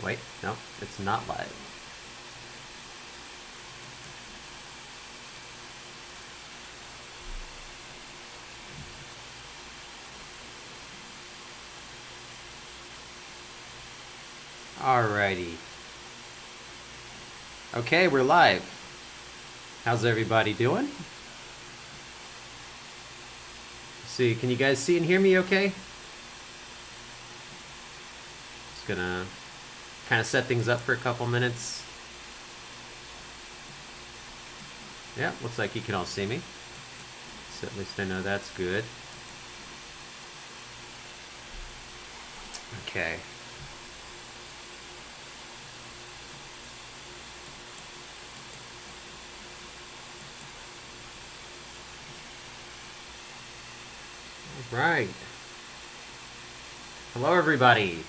Wait, no, it's not live. Alrighty. Okay, we're live. How's everybody doing? See, can you guys see and hear me okay? Just gonna kind of set things up for a couple minutes. Yeah, looks like you can all see me. So at least I know that's good. Okay. All right. Hello, everybody.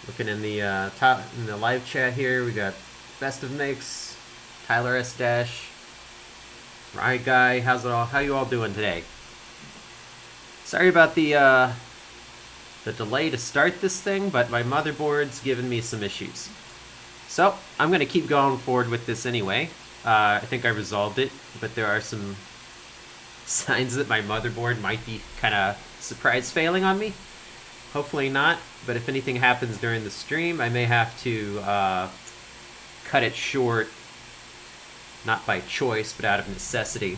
Looking in the top in the live chat here, we got Best of Mix, Tyler S Dash, Right Guy. How's it all? How you all doing today? Sorry about the delay to start this thing, but my motherboard's giving me some issues. So I'm gonna keep going forward with this anyway. I think I resolved it, but there are some signs that my motherboard might be kind of surprise failing on me. Hopefully not, but if anything happens during the stream, I may have to cut it short, not by choice, but out of necessity.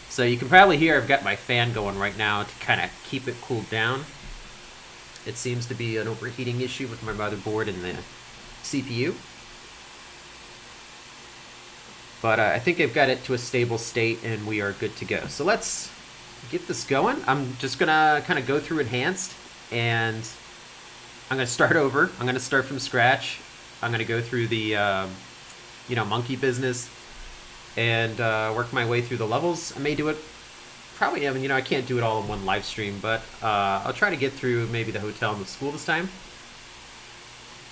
So you can probably hear I've got my fan going right now to kind of keep it cooled down. It seems to be an overheating issue with my motherboard and the CPU. But I think I've got it to a stable state and we are good to go. So let's get this going. I'm just gonna kind of go through enhanced and I'm gonna start over. I'm gonna start from scratch. I'm gonna go through the monkey business and work my way through the levels. I may do it probably, I can't do it all in one live stream, but I'll try to get through maybe the hotel and the school this time.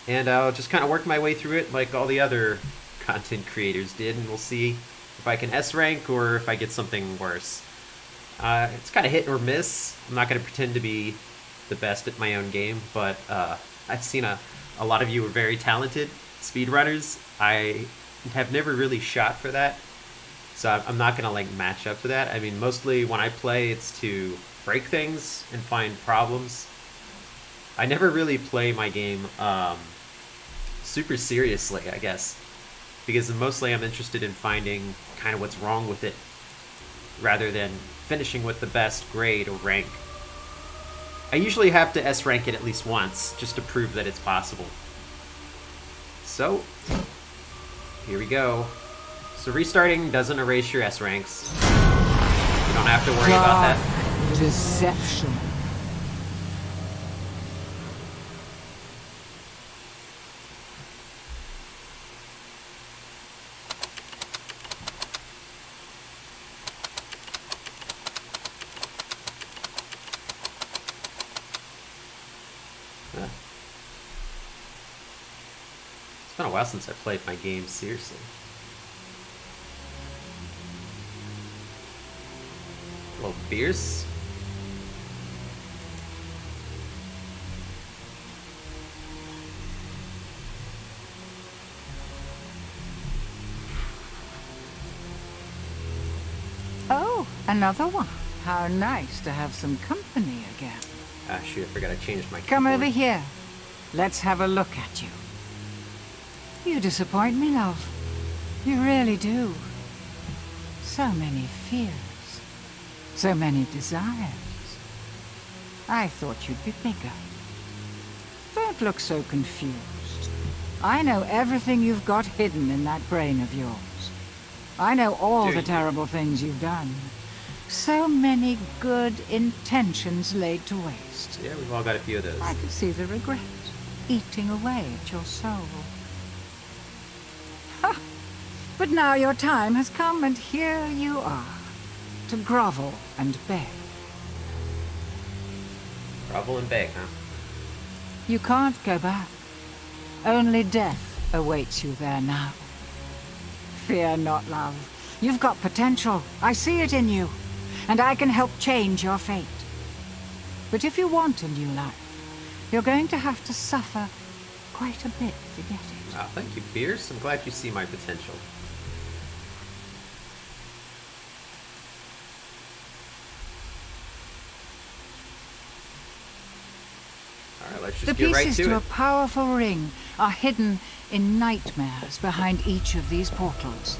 And I'll just kind of work my way through it like all the other content creators did, and we'll see if I can S rank or if I get something worse. It's kind of hit or miss. I'm not going to pretend to be the best at my own game, but I've seen a lot of you are very talented speedrunners. I have never really shot for that, so I'm not going to match up to that. I mean, mostly when I play, it's to break things and find problems. I never really play my game super seriously, I guess, because mostly I'm interested in finding kind of what's wrong with it rather than finishing with the best grade or rank. I usually have to S rank it at least once just to prove that it's possible. So here we go. So restarting doesn't erase your S ranks. You don't have to worry about that. Deception. It's been a while since I played my game seriously. A little fierce. Oh, another one. How nice to have some company again. Ah, shoot, I forgot I changed my Come keyboard. over here. Let's have a look at you. You disappoint me, love. You really do. So many fears. So many desires. I thought you'd be bigger. Don't look so confused. I know everything you've got hidden in that brain of yours. I know all the terrible things you've done. So many good intentions laid to waste. Yeah, we've all got a few of those. I could see the regret eating away at your soul. Ha! But now your time has come, and here you are, to grovel and beg. Grovel and beg, huh? You can't go back. Only death awaits you there now. Fear not, love. You've got potential. I see it in you, and I can help change your fate. But if you want a new life, you're going to have to suffer quite a bit to get it. Oh, thank you, Beers. I'm glad you see my potential. Alright, let's just The get right pieces to to it. a powerful ring are hidden in nightmares behind each of these portals.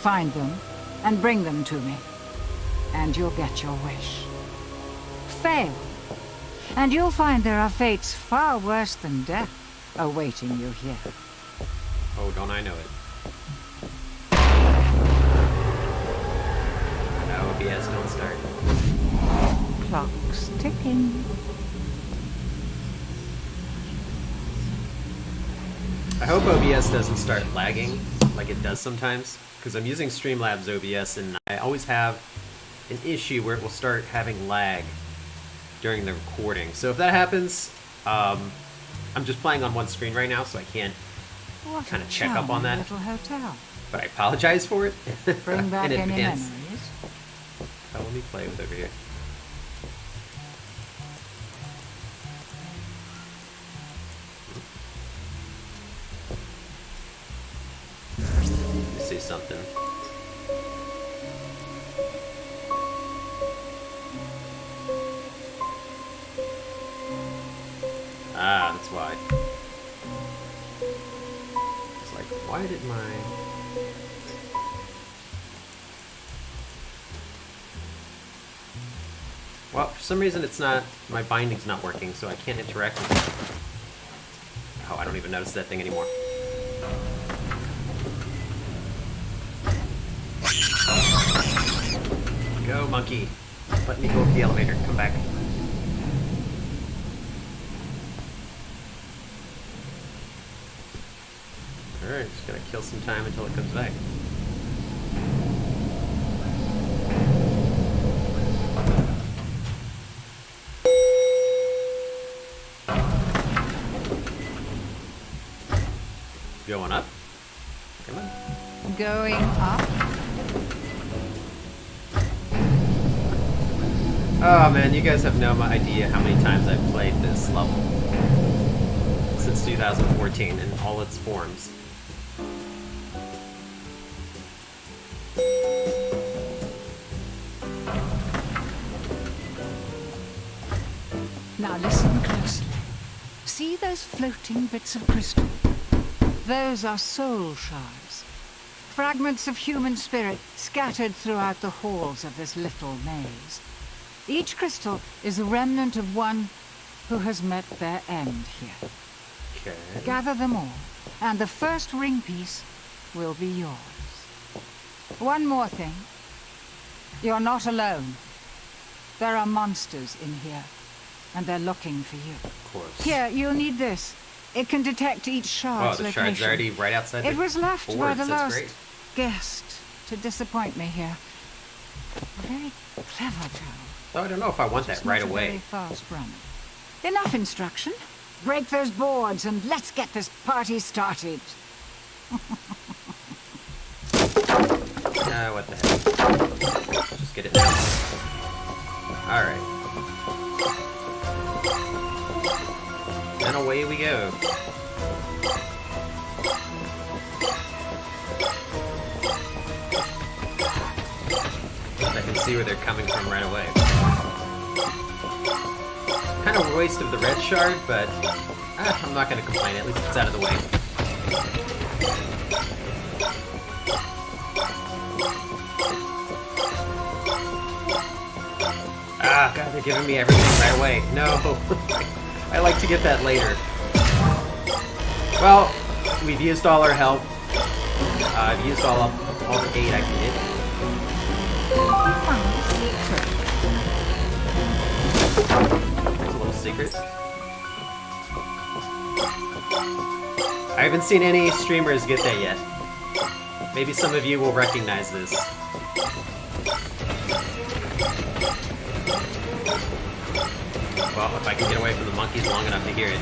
Find them and bring them to me, and you'll get your wish. Fail, and you'll find there are fates far worse than death awaiting you here. Oh, don't I know it. No, OBS, don't start. Clock's ticking. I hope OBS doesn't start lagging like it does sometimes, because I'm using Streamlabs OBS and I always have an issue where it will start having lag during the recording. So if that happens, I'm just playing on one screen right now, so I can't kind of check up on that. Little hotel. But I apologize for it Bring back in any advance. memories. Oh, let me play with over here. Let me see something. Ah, that's why. It's like, why did my... Well, for some reason it's not... My binding's not working, so I can't interact with it. Oh, I don't even notice that thing anymore. Go, monkey. Let me go up the elevator. Come back. Alright, just gotta kill some time until it comes back. Going up? Come on. Going up. Oh man, you guys have no idea how many times I've played this level since 2014 in all its forms. Now listen closely. See those floating bits of crystal? Those are soul shards. Fragments of human spirit scattered throughout the halls of this little maze. Each crystal is a remnant of one who has met their end here. Okay. Gather them all, and the first ring piece will be yours. One more thing. You're not alone. There are monsters in here, and they're looking for you. Of course. Here, you'll need this. It can detect each shard's Oh, the location. shard's already right outside It the was left by boards. the That's last great. guest to disappoint me here. A very clever girl. Oh, I don't know if I want that Just right not a away. very fast runner. Enough instruction. Break those boards and let's get this party started. What the heck. Just get it now. Alright. And away we go. I can see where they're coming from right away. Kind of a waste of the red shard, but I'm not going to complain. At least it's out of the way. Ah, God, they're giving me everything right away. No. I like to get that later. Well, we've used all our help. I've used all the aid I can get. There's a little secret. I haven't seen any streamers get that yet. Maybe some of you will recognize this. Well, if I can get away from the monkeys long enough to hear it.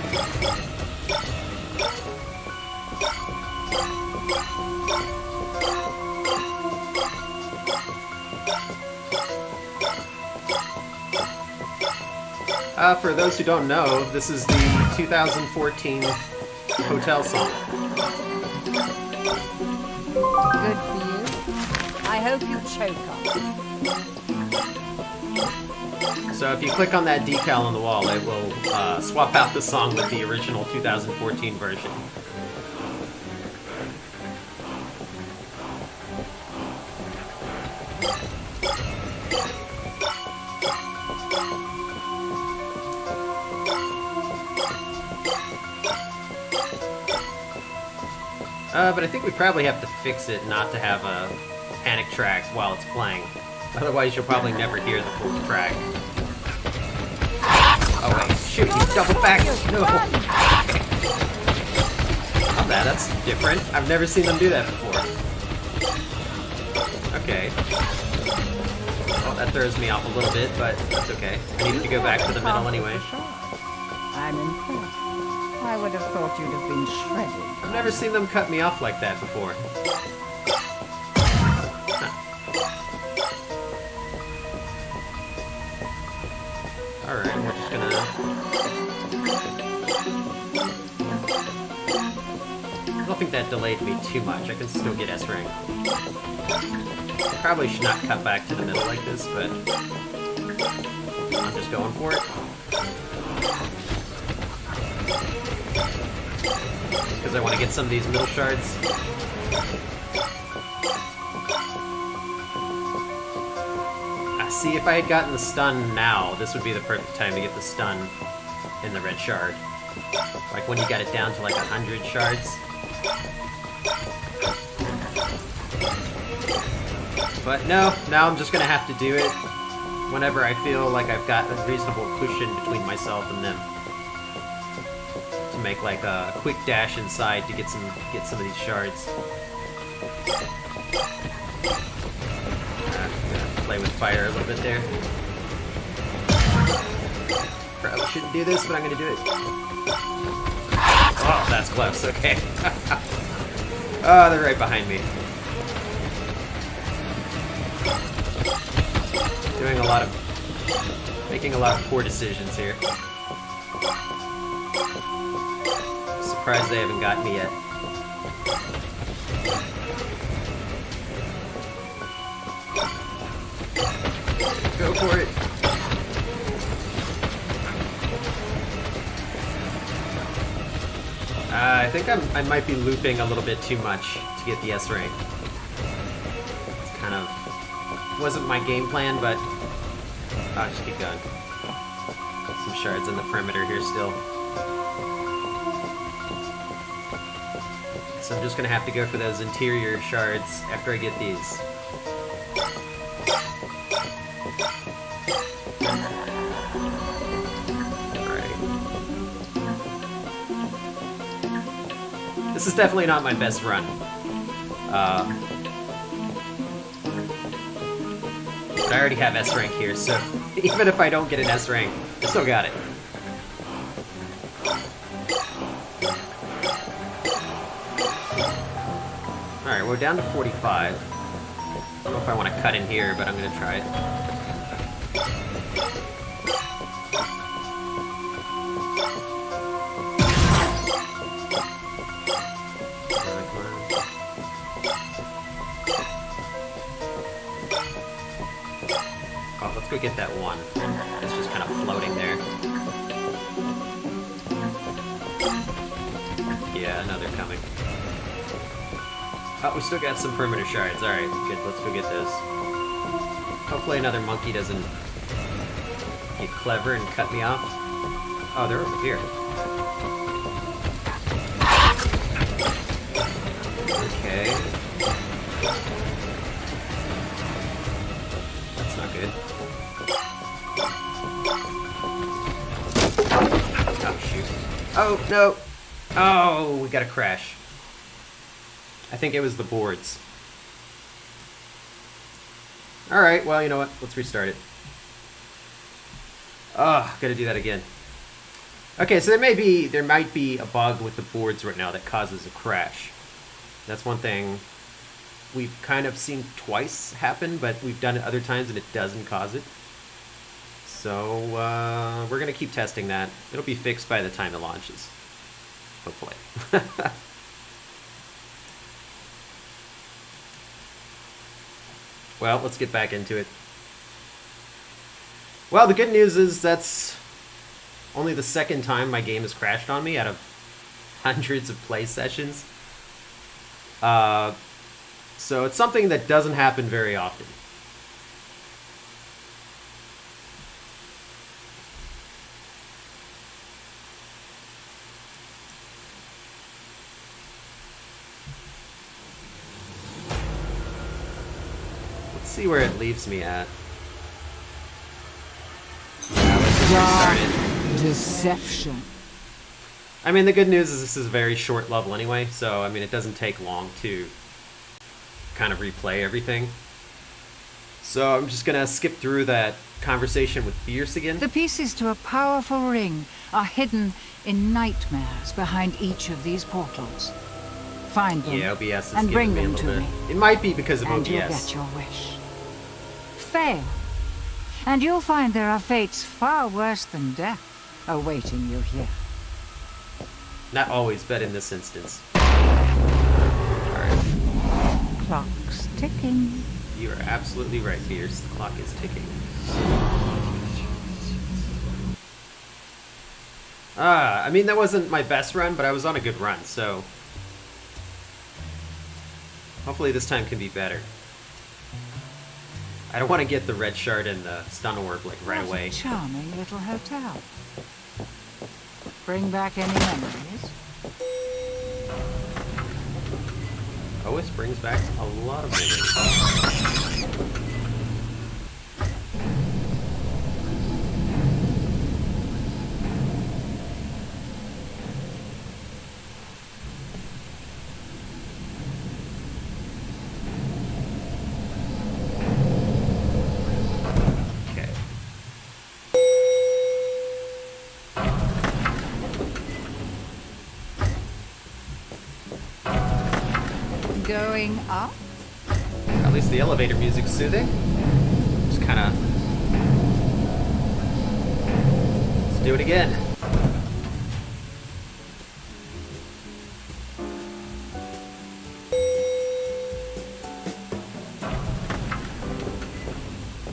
For those who don't know, this is the 2014 hotel song. Good for you. I hope you choke on it. So if you click on that decal on the wall, it will swap out the song with the original 2014 version. But I think we probably have to fix it not to have a panic track while it's playing. Otherwise, you'll probably never hear the full track. Oh wait, shoot, you double back! No! Oh, that's different. I've never seen them do that before. Okay. Well, that throws me off a little bit, but that's okay. I needed to go back to the middle anyway. I'm impressed. I would have thought you'd have been shredded. I've never seen them cut me off like that before. Alright, we're just gonna... I don't think that delayed me too much. I can still get S rank. Probably should not cut back to the middle like this, but... I'm just going for it. Because I want to get some of these middle shards. See, if I had gotten the stun now, this would be the perfect time to get the stun in the red shard. Like when you got it down to like 100 shards. But no, now I'm just gonna have to do it whenever I feel like I've got a reasonable cushion between myself and them. To make like a quick dash inside to get some of these shards. Play with fire a little bit there. Probably shouldn't do this, but I'm gonna do it. Oh, that's close, okay. Oh, they're right behind me. Making a lot of poor decisions here. Surprised they haven't gotten me yet. Go for it. I think I might be looping a little bit too much to get the S rank. It's kind of wasn't my game plan, but I'll just keep going. Some shards in the perimeter here still. So I'm just gonna have to go for those interior shards after I get these. This is definitely not my best run. But I already have S rank here, so even if I don't get an S rank, I still got it. Alright, we're down to 45. I don't know if I want to cut in here, but I'm going to try it. Oh, let's go get that one. It's just kind of floating there. Yeah, no, they're coming. Oh, we still got some perimeter shards. Alright, good. Let's go get those. Hopefully another monkey doesn't get clever and cut me off. Oh, they're over here. Okay. That's not good. Oh, shoot. Oh, no! Oh, we got a crash. I think it was the boards. Alright, well, you know what? Let's restart it. Oh, gotta do that again. Okay, so there might be a bug with the boards right now that causes a crash. That's one thing we've kind of seen twice happen, but we've done it other times and it doesn't cause it. So, we're gonna keep testing that. It'll be fixed by the time it launches. hopefully. Well, let's get back into it. Well, the good news is that's only the second time my game has crashed on me out of hundreds of play sessions. So it's something that doesn't happen very often. Let's see where it leaves me at. Dark deception. I mean, the good news is this is a very short level anyway, so I mean, it doesn't take long to kind of replay everything. So I'm just gonna skip through that conversation with Fierce again. The pieces to a powerful ring are hidden in nightmares behind each of these portals. Find them Yeah, OBS is and giving bring me a them little to bit. me. It might be because of And OBS. you'll get your wish. Fail, and you'll find there are fates far worse than death awaiting you here. Not always, but in this instance. Alright. Clock's ticking. You are absolutely right, Fierce. The clock is ticking. I mean, that wasn't my best run, but I was on a good run, so hopefully this time can be better. I don't want to get the red shard and the stun orb like right What away. a charming little hotel. Bring back any memories? Always brings back a lot of memories. Going up? At least the elevator music's soothing. Just kind of... Let's do it again.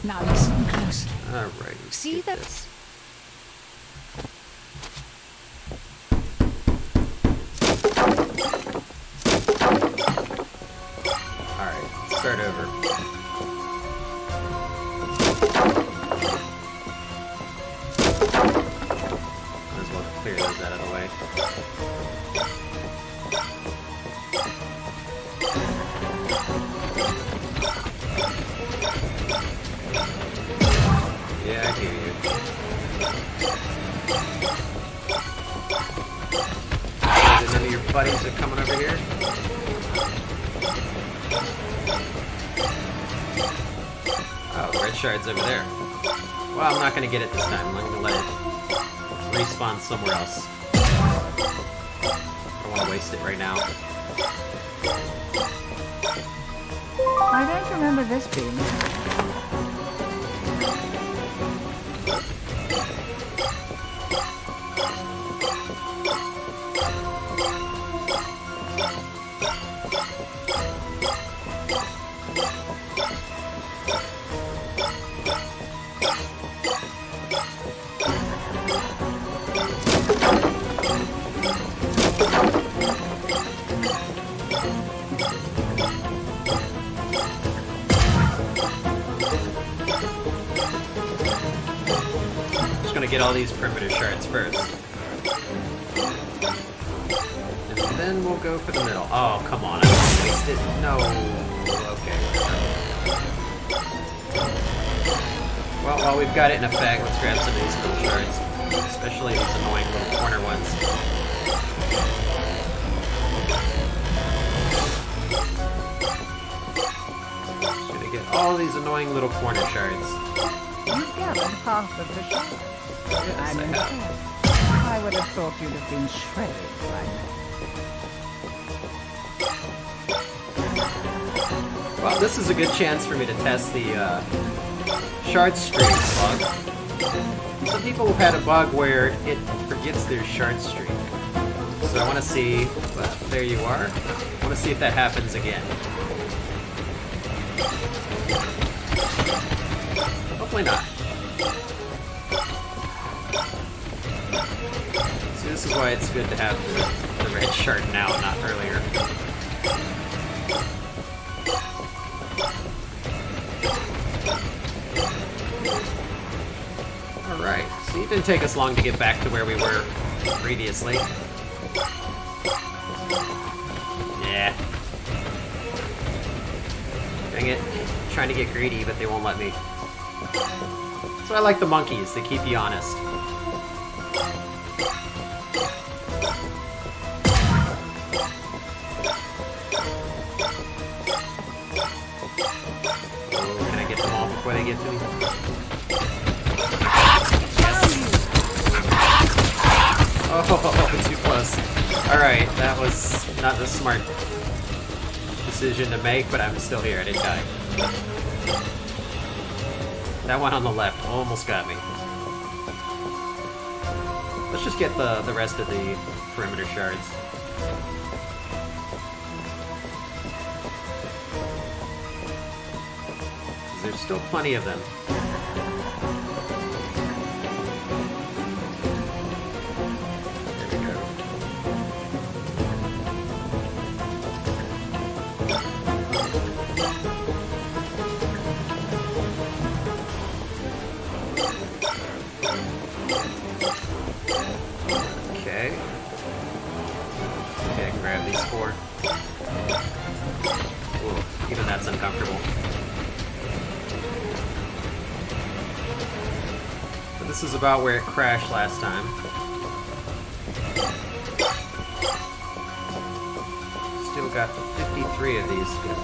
Now listen closely. Alright, See that? this. Start over. Might as well clear those out of the way. Yeah, I hear you. None of your buddies are coming over here? Oh, red shard's over there. Well, I'm not gonna get it this time. I'm gonna let it respawn somewhere else. I don't want to waste it right now. I don't remember this being. Get all these perimeter shards first. And then we'll go for the middle. Oh, come on. I wasted. No. Okay, whatever. Well, while we've got it in effect, let's grab some of these little shards. Especially these annoying little corner ones. Just gonna get all these annoying little corner shards. You've gathered half of the shard. Yes, I'm I have. impressed. I would have thought you'd have been shredded by now. Well, this is a good chance for me to test the shard streak bug. Some people have had a bug where it forgets their shard streak. So So I want to see... there you are. I want to see if that happens again. Hopefully not. See, this is why it's good to have the red shard now, not earlier. Alright, so it didn't take us long to get back to where we were previously. Yeah. Dang it. Trying to get greedy, but they won't let me. So I like the monkeys, they keep you honest. Oh, can I get them all before they get to me? Oh, too close. Alright, that was not the smart decision to make, but I'm still here. I didn't die. That one on the left almost got me. Let's just get the rest of the perimeter shards. There's still plenty of them. This is about where it crashed last time. Still got 53 of these. Good.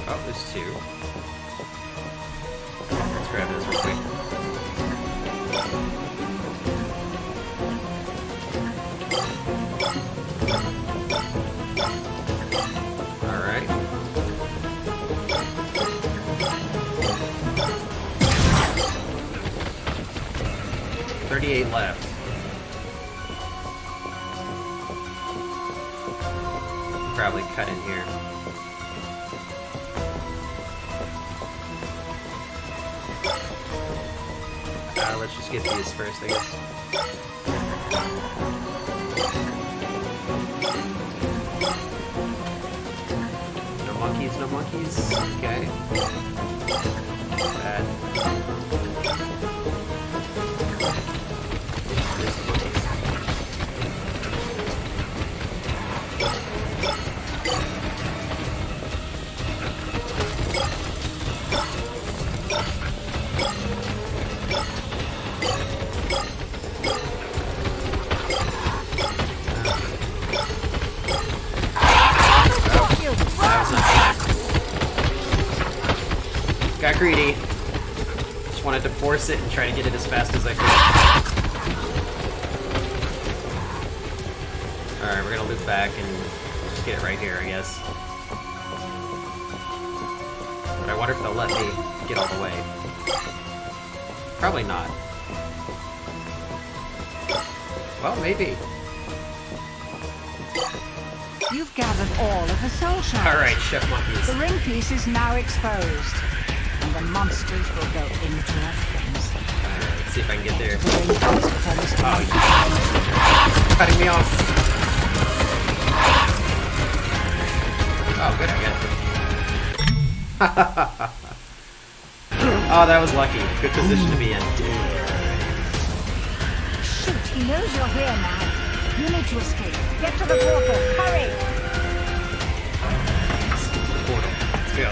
Oh, there's two. Let's grab this real quick. Alright. 38 left. Probably cut in here. Let's just get these first, I guess. No monkeys, no monkeys. Okay. Bad. Got greedy. Just wanted to force it and try to get it as fast as I could. Alright, we're gonna loop back and just get it right here, I guess. But I wonder if they'll let me get all the way. Probably not. Well, maybe. You've gathered all of the soul shards. Alright, Chef Monkeys. The ring piece is now exposed, and the monsters will go into a frenzy. Alright, let's see if I can get there. The ring piece becomes Oh, cutting me off. Oh, good, I got it. Oh, that was lucky. Good position to be in. Shoot, he knows you're here now. You need to escape. Get to the portal. Hurry! The portal. Let's go.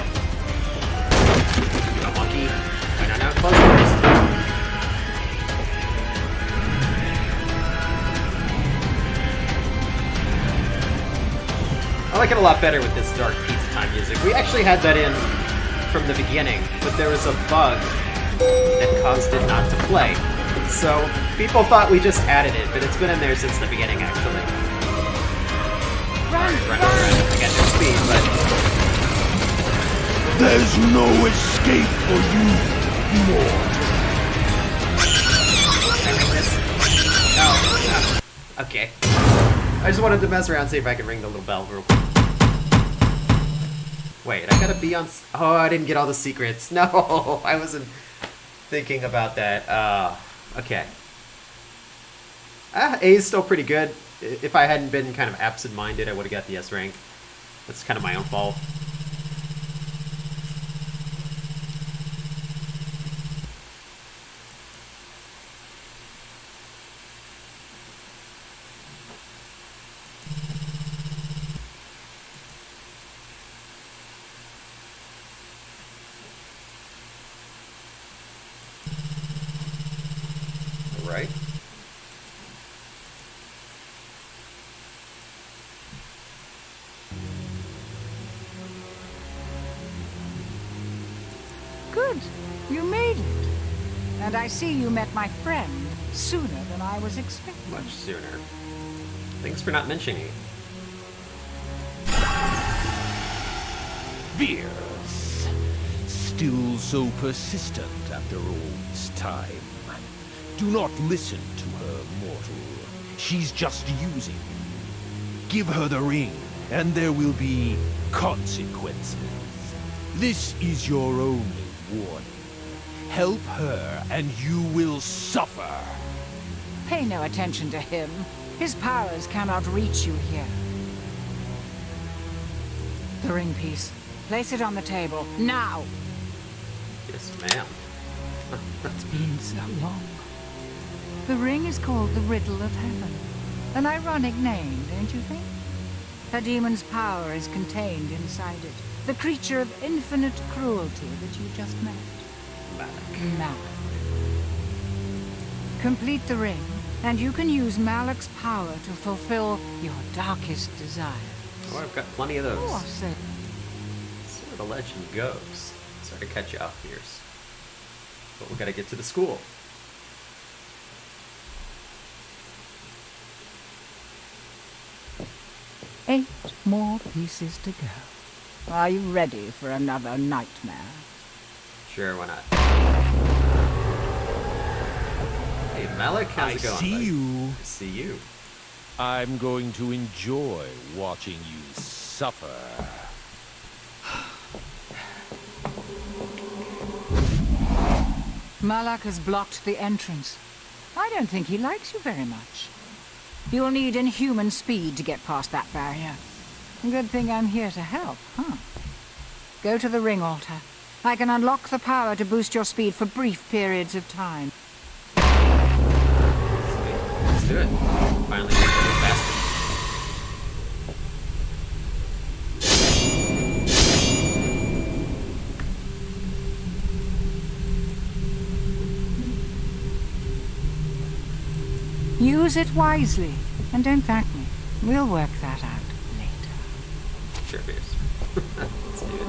No monkey. Why not now? Close doors. I like it a lot better with this dark pizza time music. We actually had that in from the beginning, but there was a bug that caused it not to play. So people thought we just added it, but it's been in there since the beginning, actually. Run, Alright, run. I got no speed, but... There's no escape for you, mortal. Okay. I just wanted to mess around, see if I could ring the little bell real quick. Wait, I gotta be on... Oh, I didn't get all the secrets. No, I wasn't thinking about that. Okay. A is still pretty good. If I hadn't been kind of absent-minded, I would have got the S rank. That's kind of my own fault. Right. Good. You made it. And I see you met my friend sooner than I was expecting. Much sooner. Thanks for not mentioning it. Fierce. Still so persistent after all this time. Do not listen to her, mortal. She's just using you. Give her the ring, and there will be consequences. This is your only warning. Help her, and you will suffer. Pay no attention to him. His powers cannot reach you here. The ring piece. Place it on the table, now! Yes, ma'am. It's been so long. The ring is called the Riddle of Heaven. An ironic name, don't you think? A demon's power is contained inside it. The creature of infinite cruelty that you just met. Malak. Complete the ring, and you can use Malak's power to fulfill your darkest desires. Oh, I've got plenty of those. Oh, certainly. So the legend goes. Sorry to cut you off, Pierce. But we gotta get to the school. 8 more pieces to go. Are you ready for another nightmare? Sure, why not? Hey, Malik, how's it going? I see buddy? you. I see you. I'm going to enjoy watching you suffer. Malak has blocked the entrance. I don't think he likes you very much. You'll need inhuman speed to get past that barrier. Good thing I'm here to help, huh? Go to the ring altar. I can unlock the power to boost your speed for brief periods of time. Let's do it. Finally get a little faster. Use it wisely, and don't thank me. We'll work that out later. Sure, Pierce. Let's do it.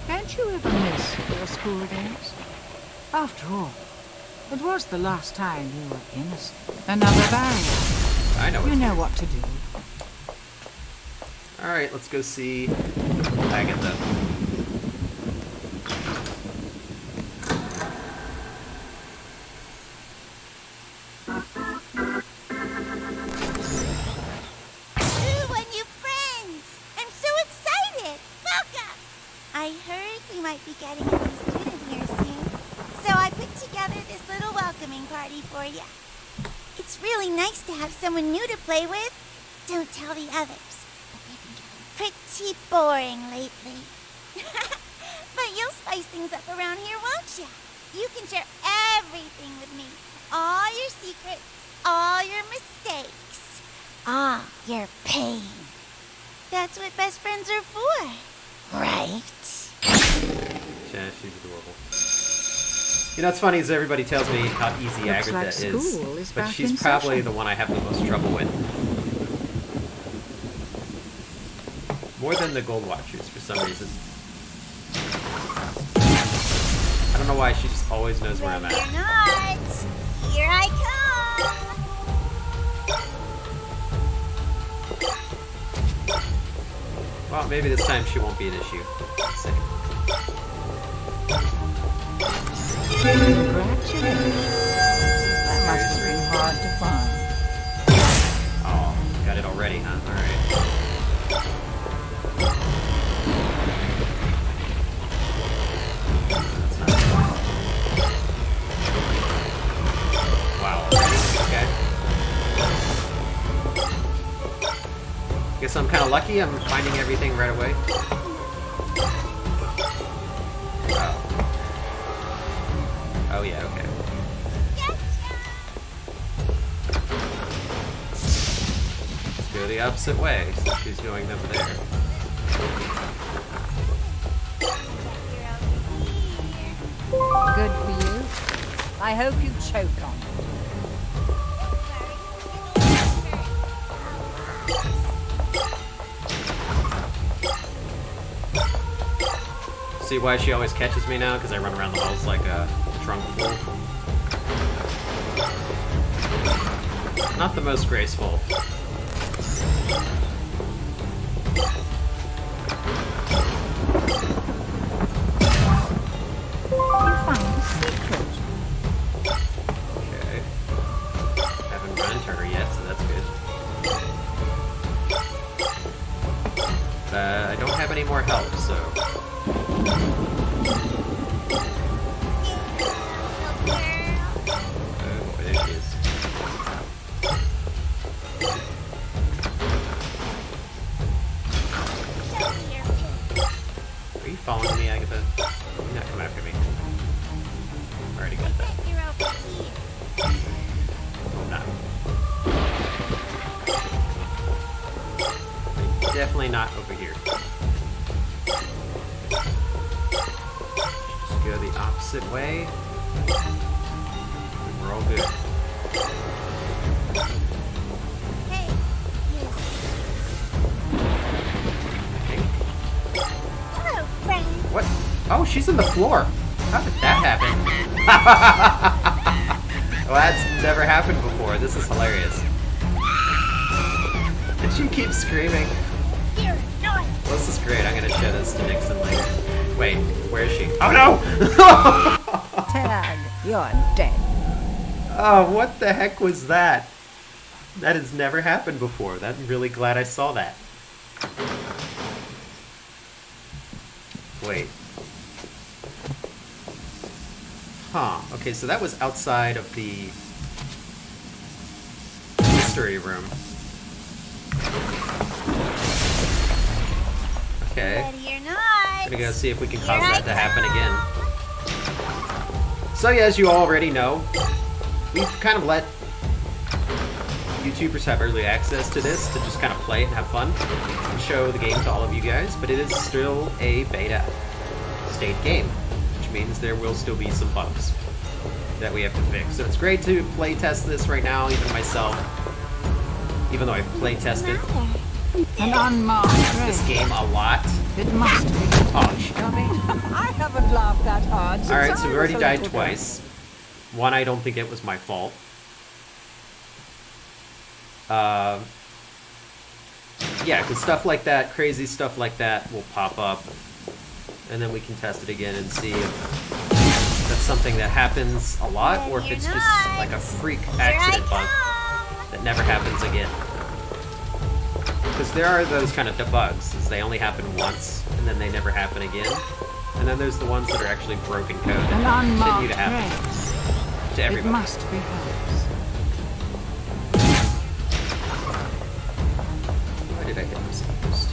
Don't you ever miss your school days? After all, it was the last time you were innocent. Another barrier. I know You it's know Pierce. what to do. Alright, let's go see Agatha. Ooh, a new friend! I'm so excited! Welcome! I heard we might be getting a new student here soon, so I put together this little welcoming party for you. It's really nice to have someone new to play with. Don't tell the others, but they've been getting pretty boring lately. But you'll spice things up around here, won't you? You can share everything with me. All your secrets, all your mistakes, all your pain. That's what best friends are for, right? Yeah, she's adorable. You know, what's funny is everybody tells me how easy Looks Agatha like school is, is but back she's in probably session. the one I have the most trouble with. More than the Gold Watchers, for some reason. know why, she just always knows where I'm Ready or at. not, here I come. Well, maybe this time she won't be an issue. Let's see. Congratulations. That must have been hard to find. Oh, got it already, huh? Alright. That's not wow. Okay. Guess I'm kind of lucky. I'm finding everything right away. Oh. Oh yeah, okay. Let's go the opposite way, since she's going over there. Good for you. I hope you choke on it. See why she always catches me now? Because I run around the halls like a trunk fool. Not the most graceful. You found a secret. Okay. Haven't run into her yet, so that's good. I don't have any more help, so... Oh, there she is. Are you following me, Agatha? You're not coming after me. Already got that. Oh, no. Definitely not over here. Just go the opposite way. And we're all good. Hey, Okay. hello, friend. What? Oh, she's in the floor. How did that happen? Well, that's never happened before. This is hilarious. And she keeps screaming. Here, no. Well, this is great. I'm gonna show this to Nixon later. Wait, where is she? Oh no! Tag, you're dead. Oh, what the heck was that? That has never happened before. I'm really glad I saw that. Wait. Huh. Okay, so that was outside of the mystery room. Okay. Ready or not. Gonna go see if we can cause Here that to I happen come. again. So yeah, as you already know, we've kind of let YouTubers have early access to this to just kind of play it and have fun and show the game to all of you guys, but it is still a beta state game, which means there will still be some bugs that we have to fix. So it's great to play test this right now, even myself, even though I've play tested An unmarked this grave. game a lot. It must be. Oh, shit. I haven't laughed that hard since Alright, so I we was already a died little girl. twice. One, I don't think it was my fault. Yeah, because stuff like that, crazy stuff like that will pop up. And then we can test it again and see if that's something that happens a lot or if it's just like a freak accident bug that never happens again. Because there are those kind of bugs, is they only happen once and then they never happen again. And then there's the ones that are actually broken code An that continue unmarked to happen grave. to It everybody. must be hers. Why did I hit this first?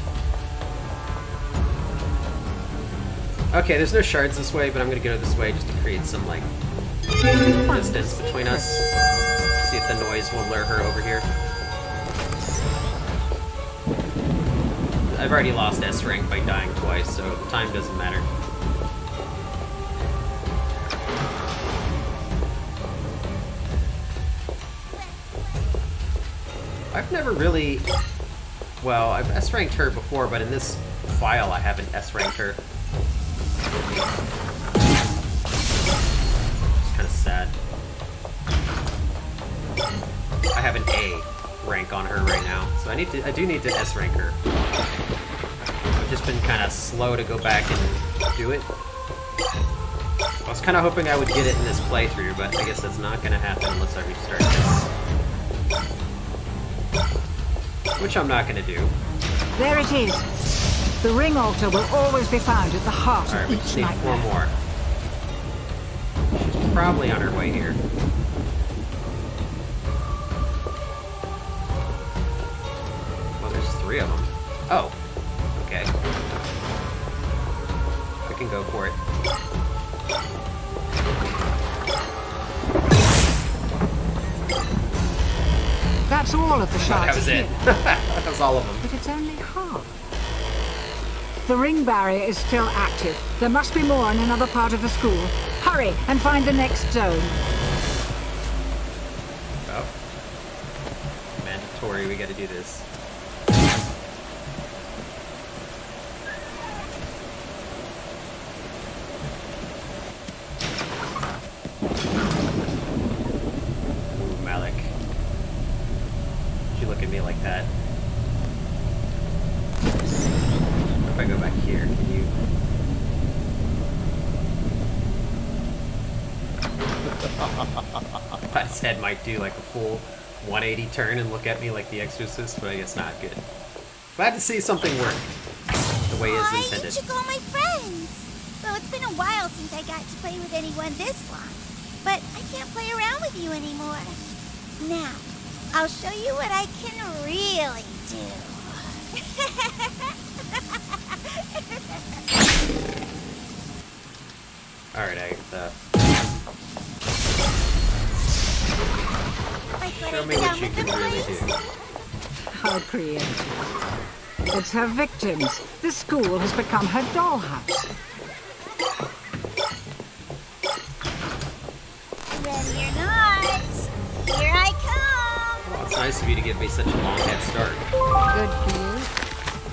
Okay, there's no shards this way, but I'm gonna go this way just to create some, like, distance between us. See if the noise will lure her over here. I've already lost S rank by dying twice, so time doesn't matter. I've never really... Well, I've S-ranked her before, but in this file I haven't S-ranked her. sad. I have an A rank on her right now, so I do need to S rank her. I've just been kind of slow to go back and do it. I was kind of hoping I would get it in this playthrough, but I guess that's not going to happen unless I restart this. Which I'm not going to do. There it is. The ring altar will always be found at the heart Alright, of we each just need 4 nightmare. more. She's probably on her way here. Well, there's 3 of them. Oh. Okay. We can go for it. That's all of the Oh, shards that was here. it. That was all of them. But it's only half. The ring barrier is still active. There must be more in another part of the school. Hurry and find the next zone. Oh. Mandatory, we gotta do this. Ooh, Malik. You look at me like that. If I go back here, can you... I thought his head might do like a full 180 turn and look at me like the Exorcist, but I guess not. Good. Glad to see something work the way it's I intended. need to call my friends. Well, it's been a while since I got to play with anyone this long, but I can't play around with you anymore. Now, I'll show you what I can really do. Alright, Agatha. My Show me what you can really do. How creative. It's her victims. The school has become her dollhouse. Ready or not, here I come. Well, it's nice of you to give me such a long head start. Good for you.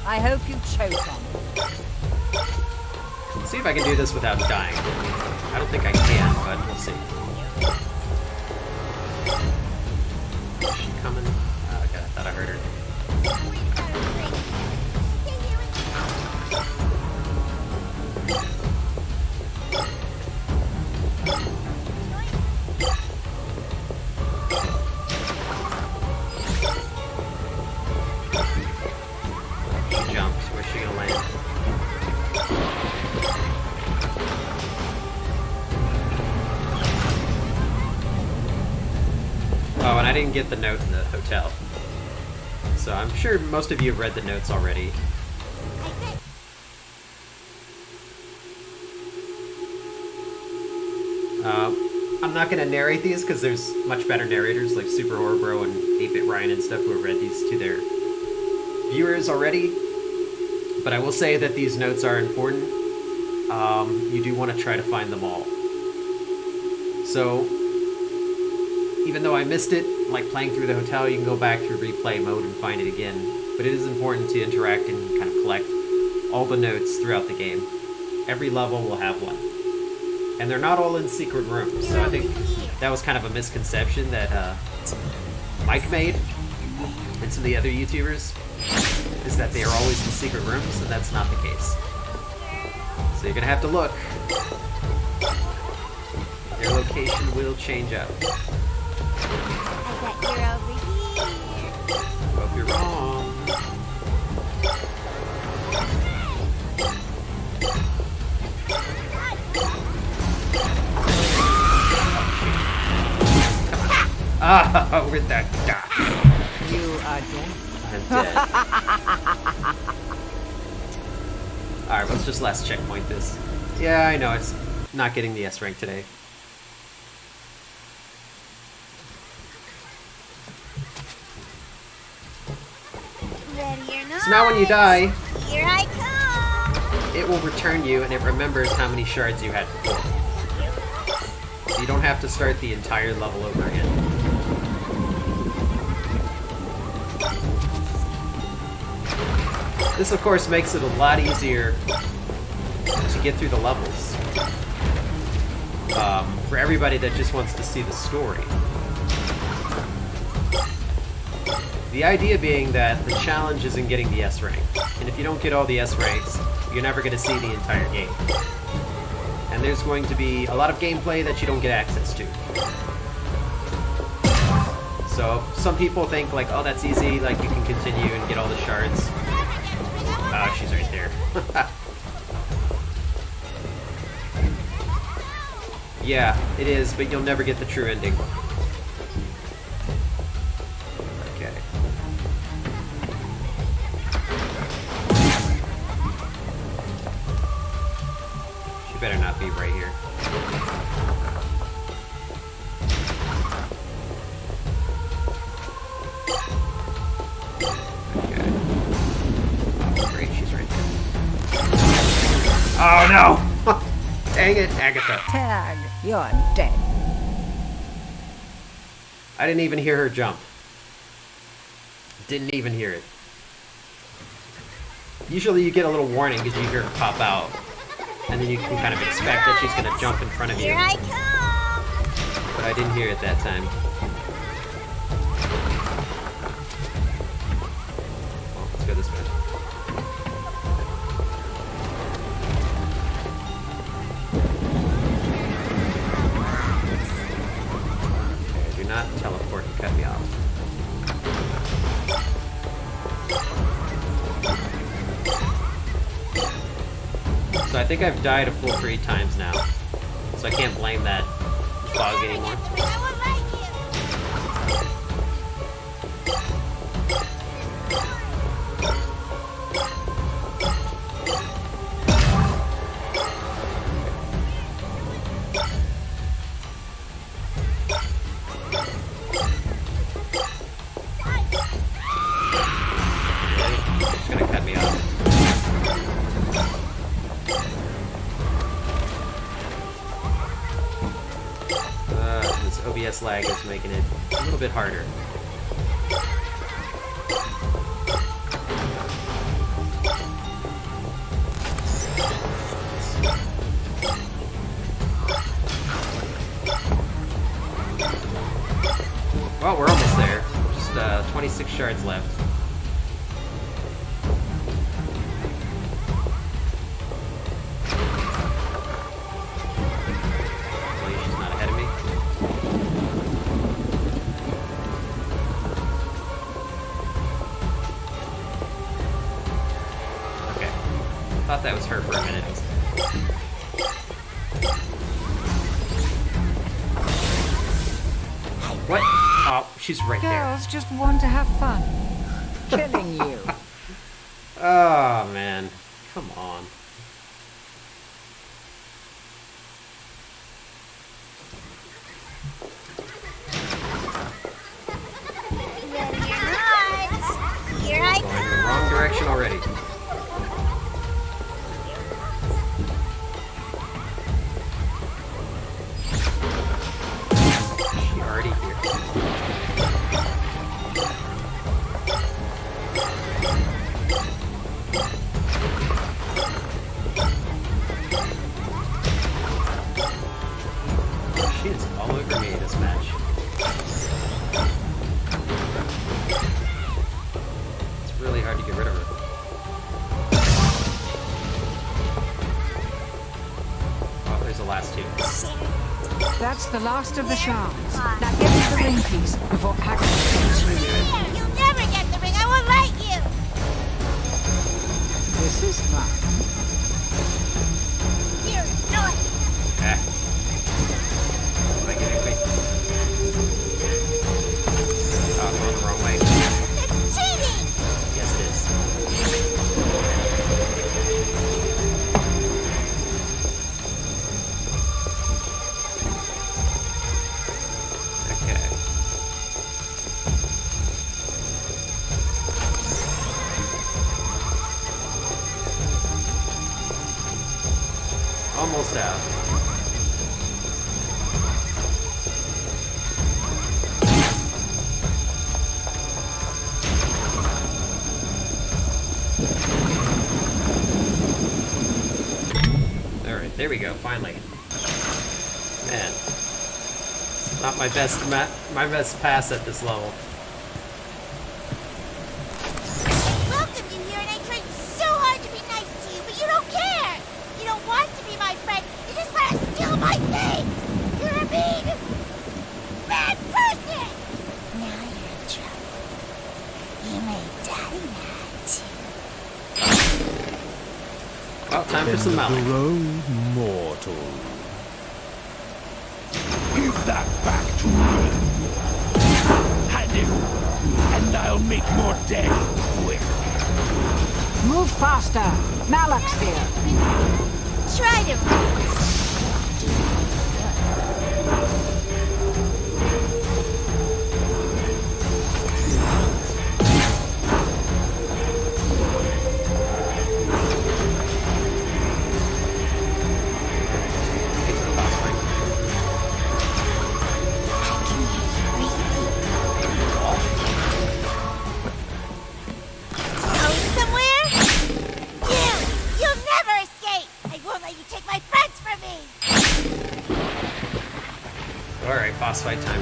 I hope you choke on it. Let's see if I can do this without dying. I don't think I can, but we'll see. Is she coming? Oh, okay, I thought I heard her. Don't worry about her, Frank. Stay here with She jumps. Where's she gonna land? Oh, and I didn't get the note in the hotel. So I'm sure most of you have read the notes already. I bet. I'm not going to narrate these because there's much better narrators like Super Horror Bro and 8-Bit Ryan and stuff who have read these to their viewers already. But I will say that these notes are important. You do want to try to find them all. So, even though I missed it, like playing through the hotel, you can go back through replay mode and find it again. But it is important to interact and kind of collect all the notes throughout the game. Every level will have one. And they're not all in secret rooms, so I think that was kind of a misconception that Mike made and some of the other YouTubers, is that they are always in secret rooms, and that's not the case. So you're gonna have to look. Their location will change up. I bet you're over here. Hope you're wrong. Ah, with that guy. You are dead. I'm dead. Alright, let's just last checkpoint this. Yeah, I know, it's not getting the S rank today. Ready or not. So now when you die, Here I come. it will return you and it remembers how many shards you had before. So you don't have to start the entire level over again. This, of course, makes it a lot easier to get through the levels. for everybody that just wants to see the story. The idea being that the challenge is in getting the S rank, and if you don't get all the S ranks, you're never going to see the entire game. And there's going to be a lot of gameplay that you don't get access to. So some people think like, oh, that's easy, like you can continue and get all the shards. Oh, she's right there. Yeah, it is, but you'll never get the true ending. Okay. She better not be right here. Okay. Oh, great, she's right there. Oh, no! Dang it, Agatha. Tag, you're dead. I didn't even hear her jump. Didn't even hear it. Usually you get a little warning because you hear her pop out. And then you can kind of expect that she's going to jump in front of you. Here I come! But I didn't hear it that time. Well, let's go this way. Okay, do not teleport and cut me off. So I think I've died a full 3 times now. So I can't blame that bug anymore. I won't like She's gonna cut me off. This OBS lag is making it a little bit harder. Well, we're almost there. Just 26 shards left. Hopefully she's not ahead of me. Okay. Thought that was her for a minute. What? Oh, she's right there. Girls just want to have fun. Killing you. Oh, man. Come on. Ready or not, here I Going in the wrong direction already. She already here. She is all over me this match. It's really hard to get rid of her. Oh, there's the last 2. That's the last of the shards. Now get us the ring piece before Agatha comes you. You'll never get the ring. I won't like you. This is fun. You're annoying. Ah. Am I getting me? Oh, I'm going the wrong way. It's cheating. Yes, it is. Okay. Almost out. Alright, there we go, finally. Man, it's not my best pass at this level. Welcome you here, and I tried so hard to be nice to you, but you don't care. You don't want to be my friend. You just want to steal my things. You're a mean, bad person. Now you're in trouble. You made Daddy mad. Well, time for some End of Malik. the road, mortal. Give that back to me. Hand it, and I'll make your day quick. Move faster! Malak's here! Try to run. Going somewhere? You'll never escape. I won't let you take my friends from me. Alright, boss fight time.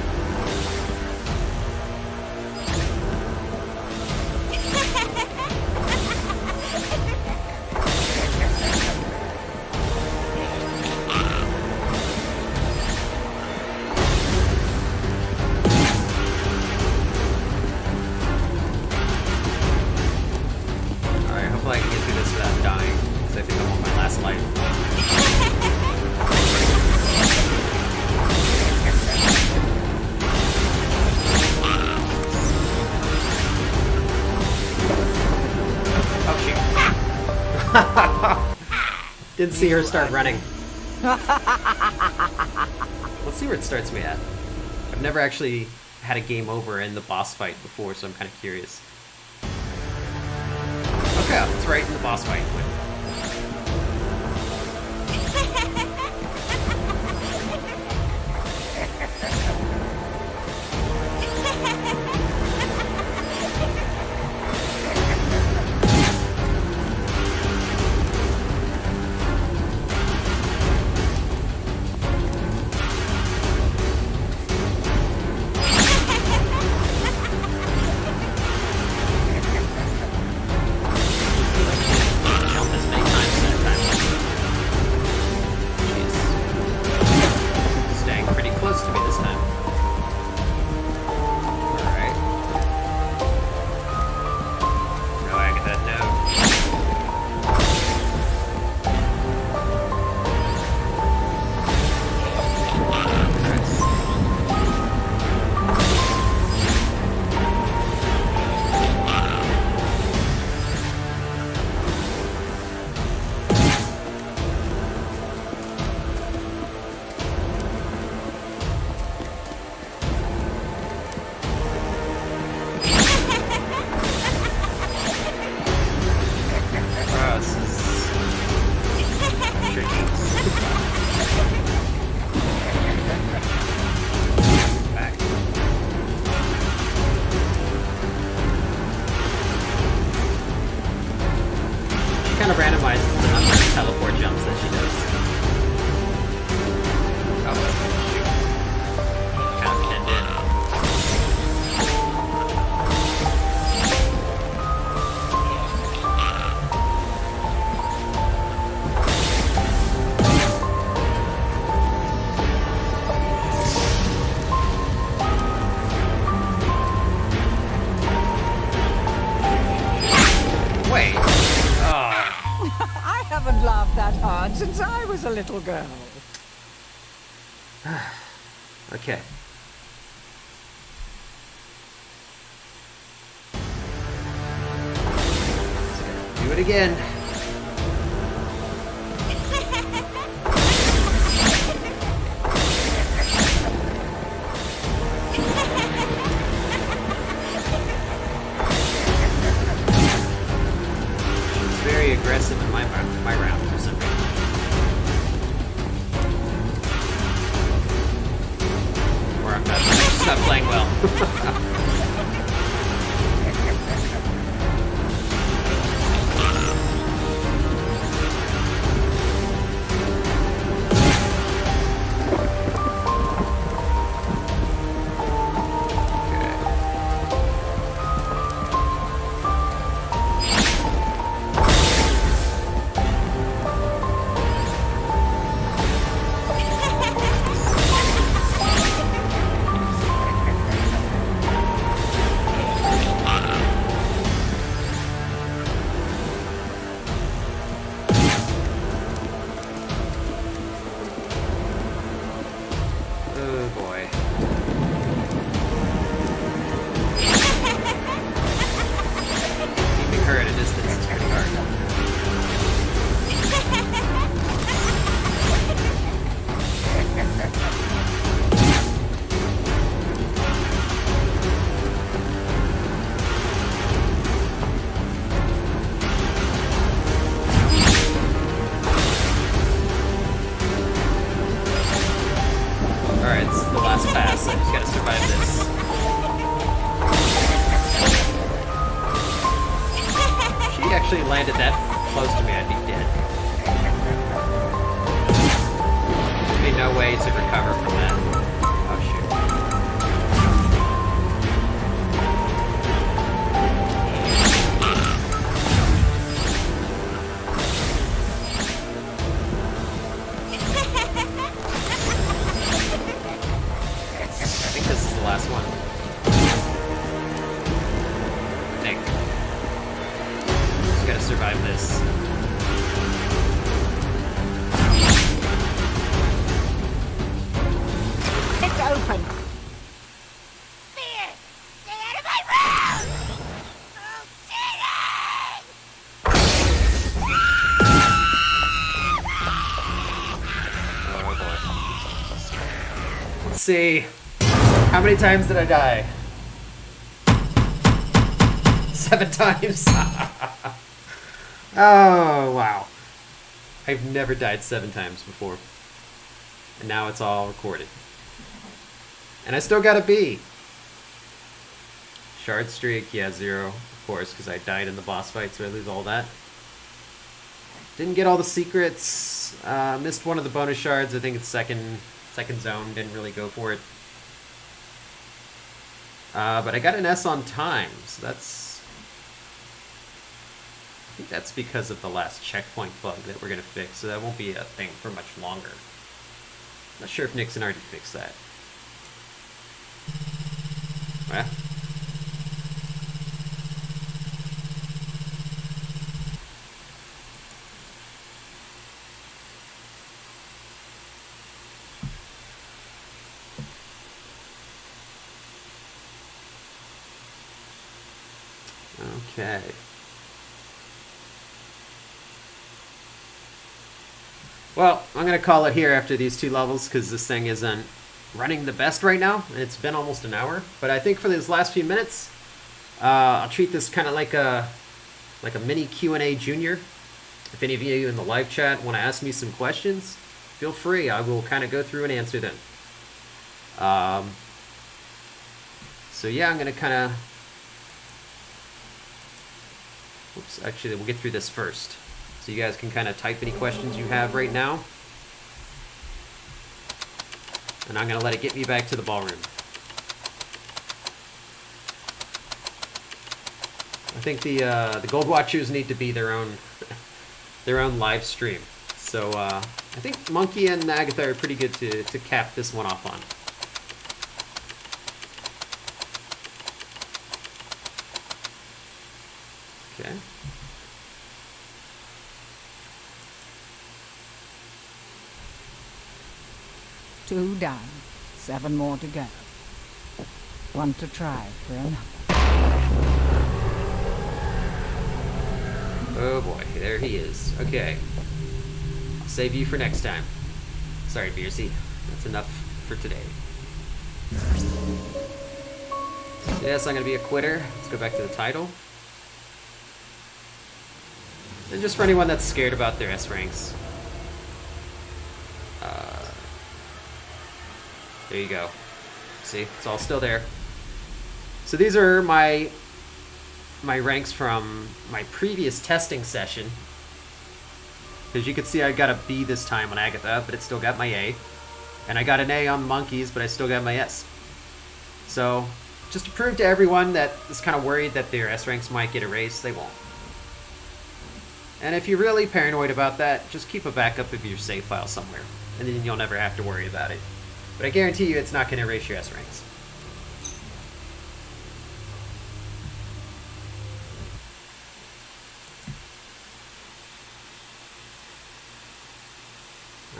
Alright, hopefully I can get through this without dying, because I think I'm on my last life. Oh shoot. Didn't see her start running. Let's see where it starts me at. I've never actually had a game over in the boss fight before, so I'm kind of curious. Okay, it's right in the boss fight. Jump as many times that time. Jeez. Staying pretty close to me this time. Alright. No, Agatha, no. Oh, this is tricky. Back. She kind of randomizes the number of teleport jumps that she does. Oh, shoot. Kind of pinned in. Wait. Oh. I haven't laughed that hard since I was a little girl. Okay. Do it again. She's very aggressive in my round for some reason. Or I'm just not playing well. boy. Keeping her at a distance is pretty hard. Alright, it's the last pass. I just gotta survive this. If she actually landed that close to me, I'd be dead. There'd be no way to recover from that. Oh shoot. I think this is the last one. I think. Just gotta survive this. It's open. Fierce! Stay out of my room! Oh, cheating! Oh boy. Let's see. How many times did I die? 7 times. Oh, wow. I've never died 7 times before. And now it's all recorded. And I still got a B. Shard streak, yeah, 0, of course, because I died in the boss fight, so I lose all that. Didn't get all the secrets. Missed one of the bonus shards. I think it's second zone. Didn't really go for it. But I got an S on time, so that's... I think that's because of the last checkpoint bug that we're going to fix, so that won't be a thing for much longer. Not sure if Nixon already fixed that. Well. Okay. Well, I'm going to call it here after these 2 levels because this thing isn't running the best right now. It's been almost an hour. But I think for these last few minutes, I'll treat this kind of like a mini Q&A junior. If any of you in the live chat want to ask me some questions, feel free. I will kind of go through and answer them. So yeah, I'm going to kind of... Oops, actually, we'll get through this first. So you guys can kind of type any questions you have right now. And I'm going to let it get me back to the ballroom. I think the Gold Watchers need to be their own live stream. So I think Monkey and Agatha are pretty good to cap this one off on. Okay. Two down, 7 more to go. One to try for another. Oh boy, there he is. Okay. I'll save you for next time. Sorry, Beersy. That's enough for today. Yes, I'm going to be a quitter. Let's go back to the title. And just for anyone that's scared about their S ranks. There you go. See, it's all still there. So these are my ranks from my previous testing session. As you can see, I got a B this time on Agatha, but it still got my A. And I got an A on the monkeys, but I still got my S. So, just to prove to everyone that is kind of worried that their S ranks might get erased, they won't. And if you're really paranoid about that, just keep a backup of your save file somewhere, and then you'll never have to worry about it. But I guarantee you it's not going to erase your S ranks.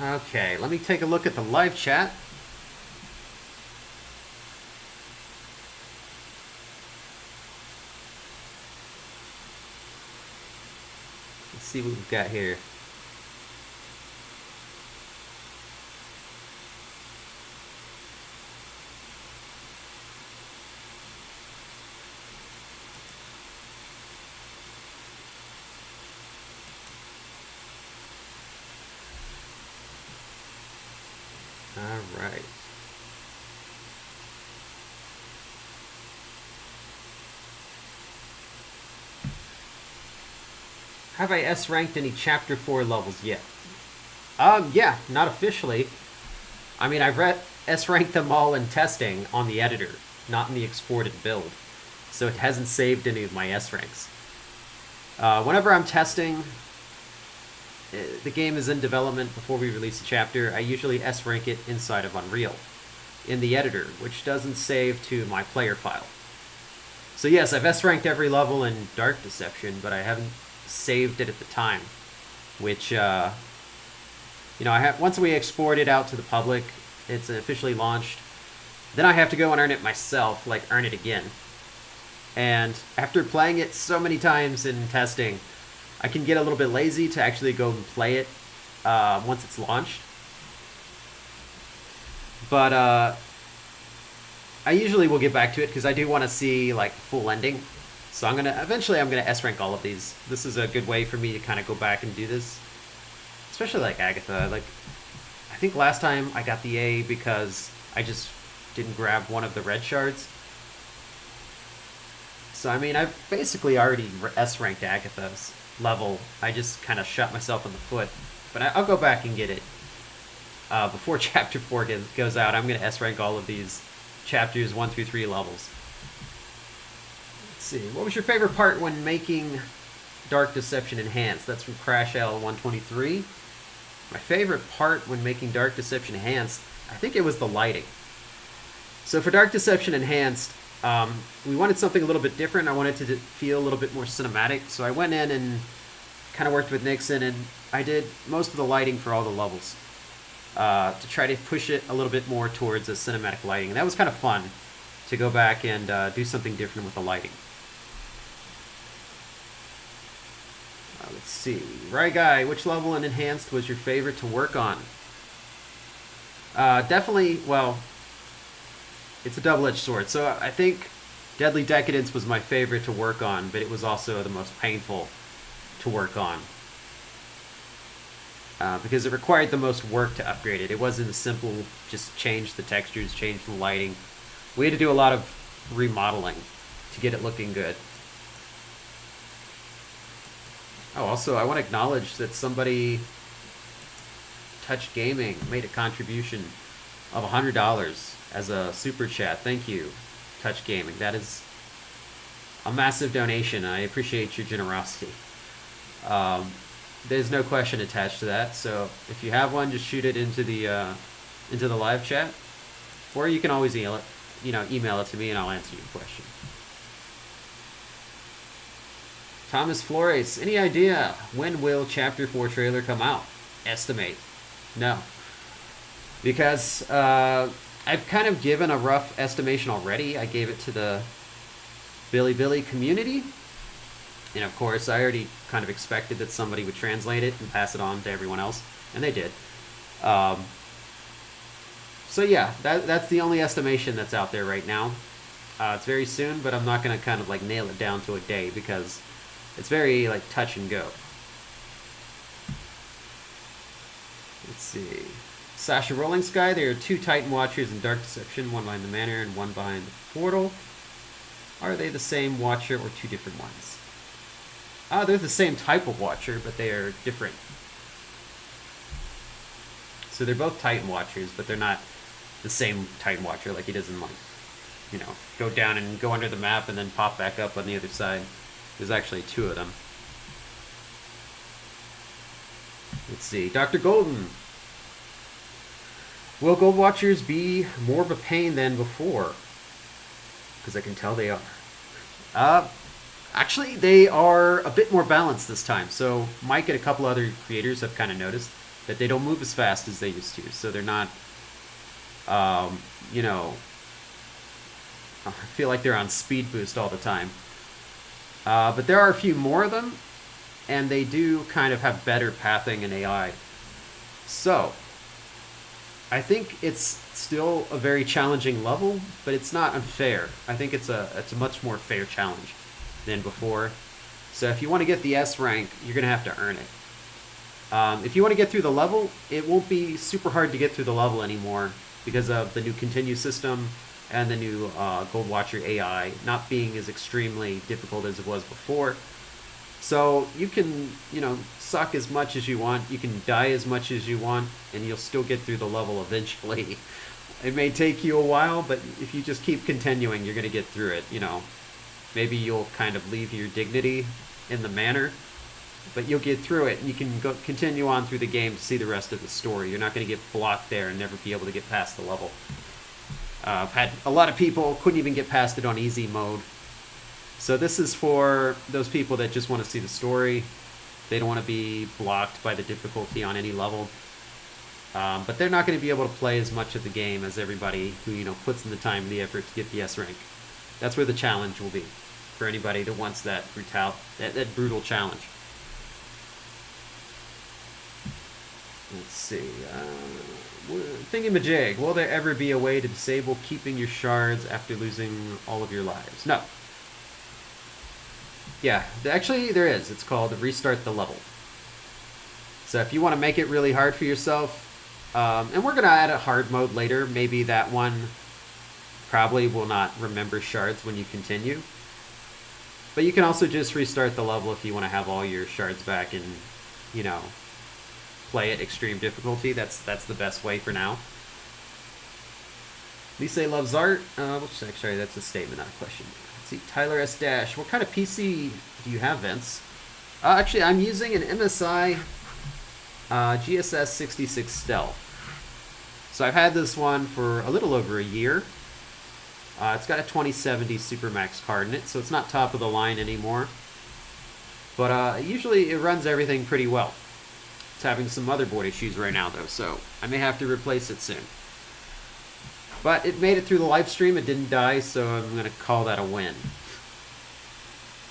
Okay, let me take a look at the live chat. Let's see what we've got here. All right. Have I S ranked any Chapter 4 levels yet? Yeah, not officially. I mean, I've S ranked them all in testing on the editor, not in the exported build. So it hasn't saved any of my S ranks. Whenever I'm testing, the game is in development before we release a chapter, I usually S rank it inside of Unreal in the editor, which doesn't save to my player file. So yes, I've S ranked every level in Dark Deception, but I haven't saved it at the time, which once we export it out to the public, it's officially launched, then I have to go and earn it myself, like earn it again. And after playing it so many times in testing, I can get a little bit lazy to actually go and play it once it's launched. But I usually will get back to it because I do want to see like full ending. So eventually I'm gonna S rank all of these. This is a good way for me to kind of go back and do this, especially like Agatha. Like, I think last time I got the A because I just didn't grab one of the red shards. So I mean, I've basically already S ranked Agatha's level. I just kind of shot myself in the foot, but I'll go back and get it before Chapter 4 goes out. I'm gonna S rank all of these chapters 1 through 3 levels. See, what was your favorite part when making Dark Deception Enhanced? That's from Crash L123. My favorite part when making Dark Deception Enhanced, I think it was the lighting. So for Dark Deception Enhanced, we wanted something a little bit different. I wanted to feel a little bit more cinematic, so I went in and kind of worked with Nixon, and I did most of the lighting for all the levels to try to push it a little bit more towards a cinematic lighting. And that was kind of fun to go back and do something different with the lighting. Let's see. Right Guy, which level in Enhanced was your favorite to work on? Definitely, well, it's a double-edged sword. So I think Deadly Decadence was my favorite to work on, but it was also the most painful to work on. Because it required the most work to upgrade it. It wasn't a simple, just change the textures, change the lighting. We had to do a lot of remodeling to get it looking good. Oh, also, I want to acknowledge that somebody, Touch Gaming, made a contribution of $100 as a super chat. Thank you, Touch Gaming. That is a massive donation. I appreciate your generosity. There's no question attached to that, so if you have one, just shoot it into the live chat, or you can always email it to me, and I'll answer your question. Thomas Flores, any idea when will Chapter 4 trailer come out? Estimate. No. Because I've kind of given a rough estimation already. I gave it to the Billy community. And of course, I already kind of expected that somebody would translate it and pass it on to everyone else. And they did. So yeah, that's the only estimation that's out there right now. It's very soon, but I'm not going to kind of like nail it down to a day because it's very like touch and go. Let's see. Sasha Rolling Sky, there are 2 Titan Watchers in Dark Deception, one behind the manor and one behind the portal. Are they the same Watcher or 2 different ones? They're the same type of Watcher, but they are different. So they're both Titan Watchers, but they're not the same Titan Watcher like he does in, like, go down and go under the map and then pop back up on the other side. There's actually 2 of them. Let's see. Dr. Golden. Will Gold Watchers be more of a pain than before? Because I can tell they are. Actually, they are a bit more balanced this time. So Mike and a couple other creators have kind of noticed that they don't move as fast as they used to. So they're not, I feel like they're on speed boost all the time. But there are a few more of them. and they do kind of have better pathing and AI. So, I think it's still a very challenging level, but it's not unfair. I think it's a much more fair challenge than before. So if you want to get the S rank, you're going to have to earn it. If you want to get through the level, it won't be super hard to get through the level anymore because of the new continue system and the new Gold Watcher AI not being as extremely difficult as it was before. So you can, suck as much as you want, you can die as much as you want, and you'll still get through the level eventually. It may take you a while, but if you just keep continuing, you're going to get through it, Maybe you'll kind of leave your dignity in the manor, but you'll get through it, and you can continue on through the game to see the rest of the story. You're not going to get blocked there and never be able to get past the level. I've had a lot of people couldn't even get past it on easy mode. So this is for those people that just want to see the story. They don't want to be blocked by the difficulty on any level. But they're not going to be able to play as much of the game as everybody who, puts in the time and the effort to get the S rank. That's where the challenge will be for anybody that wants that brutal challenge. Let's see. Thingamajig. Will there ever be a way to disable keeping your shards after losing all of your lives? No. Yeah, actually there is. It's called Restart the Level. So if you want to make it really hard for yourself, and we're going to add a hard mode later. Maybe that one probably will not remember shards when you continue. But you can also just restart the level if you want to have all your shards back and, play at extreme difficulty. That's the best way for now. Lise loves art. Sorry, that's a statement, not a question. Let's see, Tyler S. Dash. What kind of PC do you have, Vince? Actually, I'm using an MSI GSS 66 Stealth. So I've had this one for a little over a year. It's got a 2070 Supermax card in it, so it's not top of the line anymore. But usually it runs everything pretty well. It's having some motherboard issues right now, though, so I may have to replace it soon. But it made it through the live stream. It didn't die, so I'm going to call that a win.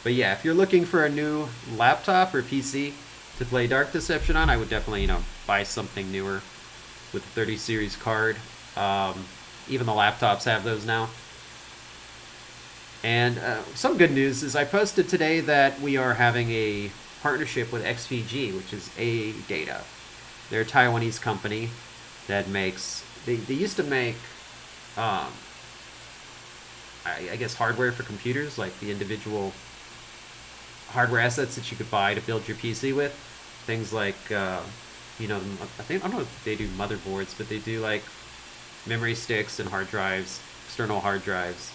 But yeah, if you're looking for a new laptop or PC to play Dark Deception on, I would definitely, buy something newer with the 30 series card. Even the laptops have those now. And some good news is I posted today that we are having a partnership with XPG, which is A Data. They're a Taiwanese company that makes... They used to make, I guess, hardware for computers, like the individual hardware assets that you could buy to build your PC with. Things like, I don't know if they do motherboards, but they do, like, memory sticks and hard drives, external hard drives.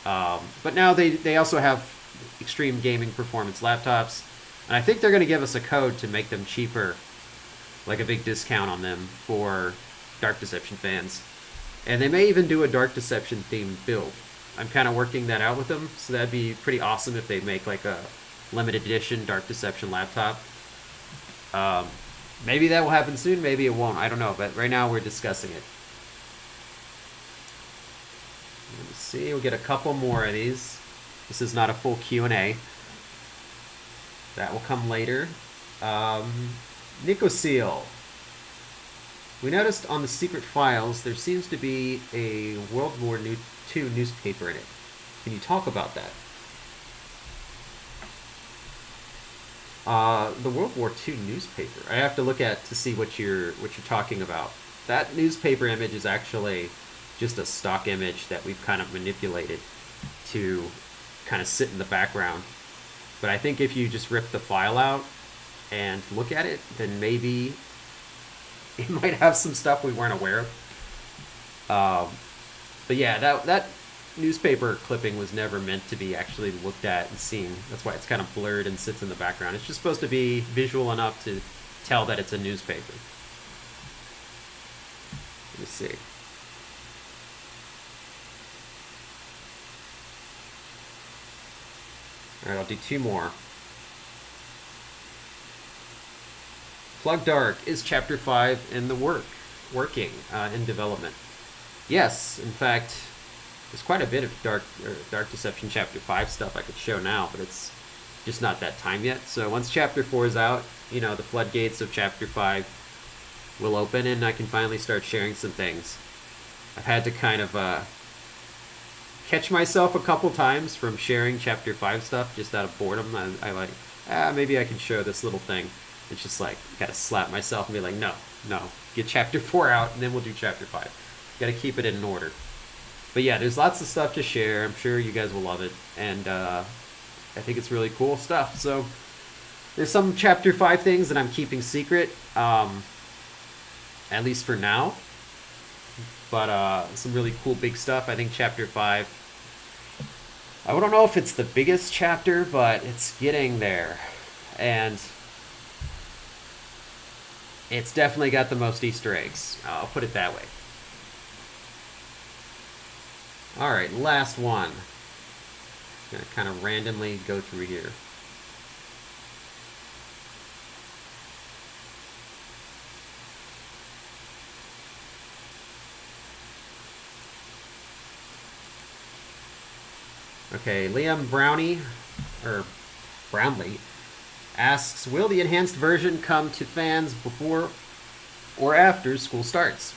But now they also have extreme gaming performance laptops. And I think they're going to give us a code to make them cheaper, like a big discount on them for Dark Deception fans. And they may even do a Dark Deception themed build. I'm kind of working that out with them, so that'd be pretty awesome if they make like a limited edition Dark Deception laptop. Maybe that will happen soon, maybe it won't, I don't know, but right now we're discussing it. Let me see, we'll get a couple more of these. This is not a full Q&A. That will come later. Nico Seal. We noticed on the secret files there seems to be a World War II newspaper in it. Can you talk about that? The World War II newspaper. I have to look at to see what you're talking about. That newspaper image is actually just a stock image that we've kind of manipulated to kind of sit in the background. But I think if you just rip the file out and look at it, then maybe it might have some stuff we weren't aware of. But yeah, that newspaper clipping was never meant to be actually looked at and seen. That's why it's kind of blurred and sits in the background. It's just supposed to be visual enough to tell that it's a newspaper. Let me see. Alright, I'll do two more. Plug Dark, is Chapter 5 in the working, in development? Yes, in fact, there's quite a bit of Dark Deception Chapter 5 stuff I could show now, but it's just not that time yet. So once Chapter 4 is out, you know, the floodgates of Chapter 5 will open, and I can finally start sharing some things. I've had to kind of catch myself a couple times from sharing Chapter 5 stuff just out of boredom. I like, maybe I can show this little thing. It's just like, gotta slap myself and be like, no, get Chapter 4 out, and then we'll do Chapter 5. Gotta keep it in order. But yeah, there's lots of stuff to share. I'm sure you guys will love it, and I think it's really cool stuff. So there's some Chapter 5 things that I'm keeping secret, at least for now. But some really cool big stuff. I think Chapter 5, I don't know if it's the biggest chapter, but it's getting there. And it's definitely got the most Easter eggs. I'll put it that way. Alright, last one. I'm going to kind of randomly go through here. Okay, Liam Brownie, or Brownlee, asks, will the enhanced version come to fans before or after school starts?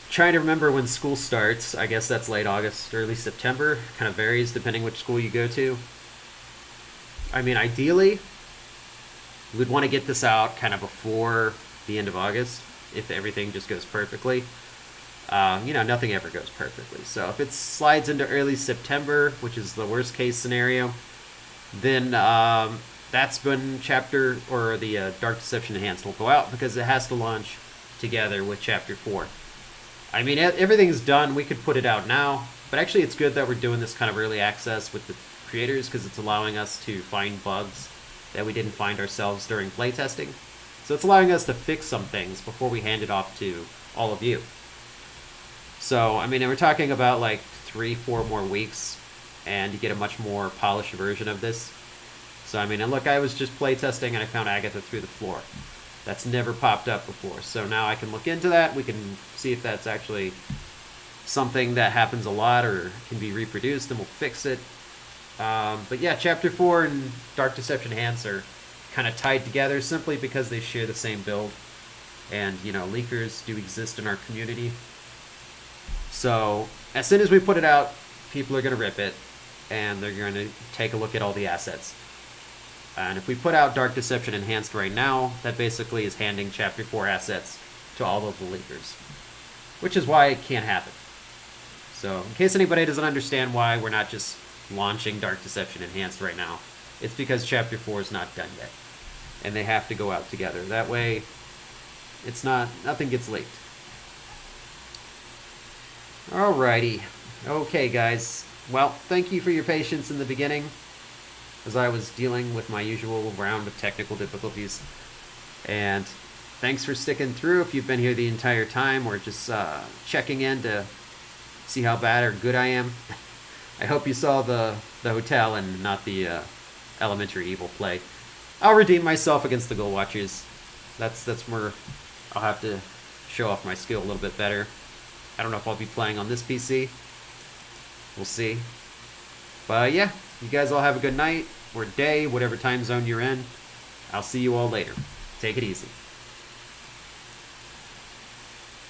Trying to remember when school starts. I guess that's late August, early September. Kind of varies depending which school you go to. I mean, ideally, we'd want to get this out kind of before the end of August, if everything just goes perfectly. You know, nothing ever goes perfectly. So if it slides into early September, which is the worst case scenario, then that's when Chapter, or the Dark Deception Enhanced will go out, because it has to launch together with Chapter 4. I mean, everything's done. We could put it out now, but actually it's good that we're doing this kind of early access with the creators, because it's allowing us to find bugs that we didn't find ourselves during playtesting. So it's allowing us to fix some things before we hand it off to all of you. So, I mean, we're talking about like 3-4 more weeks, and you get a much more polished version of this. So, I mean, and look, I was just playtesting and I found Agatha through the floor. That's never popped up before. So now I can look into that. We can see if that's actually something that happens a lot or can be reproduced, and we'll fix it. But yeah, Chapter 4 and Dark Deception Enhanced are kind of tied together simply because they share the same build. And, you know, leakers do exist in our community. So as soon as we put it out, people are going to rip it, and they're going to take a look at all the assets. And if we put out Dark Deception Enhanced right now, that basically is handing Chapter 4 assets to all of the leakers, which is why it can't happen. So in case anybody doesn't understand why we're not just launching Dark Deception Enhanced right now, it's because Chapter 4 is not done yet, and they have to go out together. That way, it's not, nothing gets leaked. Alrighty. Okay, guys. Well, thank you for your patience in the beginning, as I was dealing with my usual round of technical difficulties. And thanks for sticking through if you've been here the entire time, or just checking in to see how bad or good I am. I hope you saw the hotel and not the elementary evil play. I'll redeem myself against the Gold Watchers. That's where I'll have to show off my skill a little bit better. I don't know if I'll be playing on this PC. We'll see. But yeah, you guys all have a good night or day, whatever time zone you're in. I'll see you all later. Take it easy.